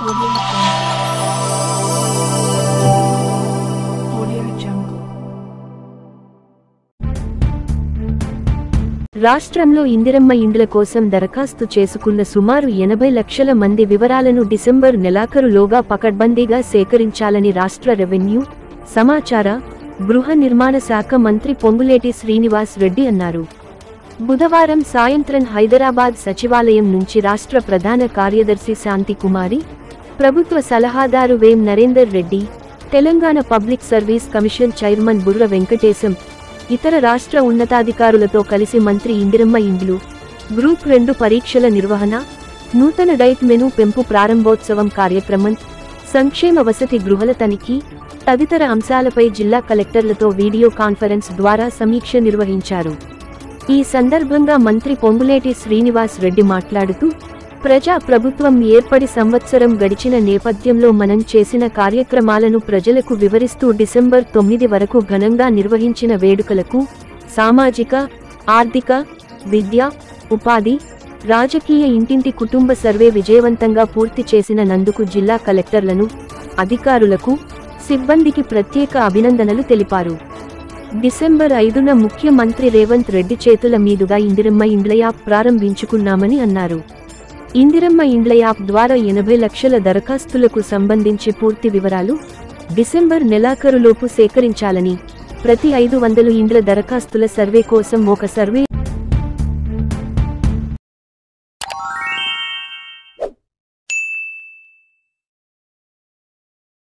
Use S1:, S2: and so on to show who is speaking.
S1: రాష్ట్రంలో ఇందిరమ్మ ఇండ్ల కోసం దరఖాస్తు చేసుకున్న సుమారు 80 లక్షల మంది వివరాలను డిసెంబర్ నెలాఖరులోగా పకడ్బందీగా సేకరించాలని రాష్ట్ర రెవెన్యూ, సమాచార, గృహ నిర్మాణ శాఖ మంత్రి పొంగులేటి శ్రీనివాస్ రెడ్డి అన్నారు. బుధవారం సాయంత్రం హైదరాబాద్ సచివాలయం నుంచి రాష్ట్ర ప్రధాన కార్యదర్శి శాంతి కుమారి, ప్రభుత్వ సలహాదారు Vem Narender Reddy, Telangana public service commission chairman Burra Venkatesham, ఇతర రాష్ట్ర ఉన్నతాధికారులతో కలిసి మంత్రి ఇందిరమ్మ ఇండ్లు, గ్రూప్ 2 పరీక్షల నిర్వహణ, నూతన డైట్ మెనూ పెంపు ప్రారంభోత్సవం కార్యక్రమం, సంక్షేమ వసతి గృహాల తనిఖీ తదితర అంశాలపై జిల్లా కలెక్టర్లతో వీడియో కాన్ఫరెన్స్ ద్వారా సమీక్ష నిర్వహించారు. ఈ సందర్భంగా మంత్రి పొంగులేటి శ్రీనివాస్ రెడ్డి మాట్లాడుతూ, ప్రజా ప్రభుత్వం ఏర్పడి సంవత్సరం గడిచిన నేపథ్యంలో మనం చేసిన కార్యక్రమాలను ప్రజలకు వివరిస్తూ డిసెంబర్ 9 వరకు ఘనంగా నిర్వహించిన వేడుకలకు సామాజిక, ఆర్థిక, విద్య, ఉపాధి, రాజకీయ ఇంటింటి కుటుంబ సర్వే విజయవంతంగా పూర్తి చేసిన నందుకు జిల్లా కలెక్టర్లను, అధికారులకు, సిబ్బందికి ప్రత్యేక అభినందనలు తెలిపారు. డిసెంబర్ 5న ముఖ్యమంత్రి రేవంత్ రెడ్డి చేతుల మీదుగా ఇందిరమ్మ ఇండ్ల యాప్ ప్రారంభించుకున్నామని అన్నారు. ఇందిరమ్మ ఇండ్ల యాప్ ద్వారా 80 లక్షల దరఖాస్తులకు సంబంధించి పూర్తి వివరాలు డిసెంబర్ నెలాఖరులోపు సేకరించాలని, ప్రతి 500 ఇండ్ల దరఖాస్తుల సర్వే కోసం ఒక సర్వే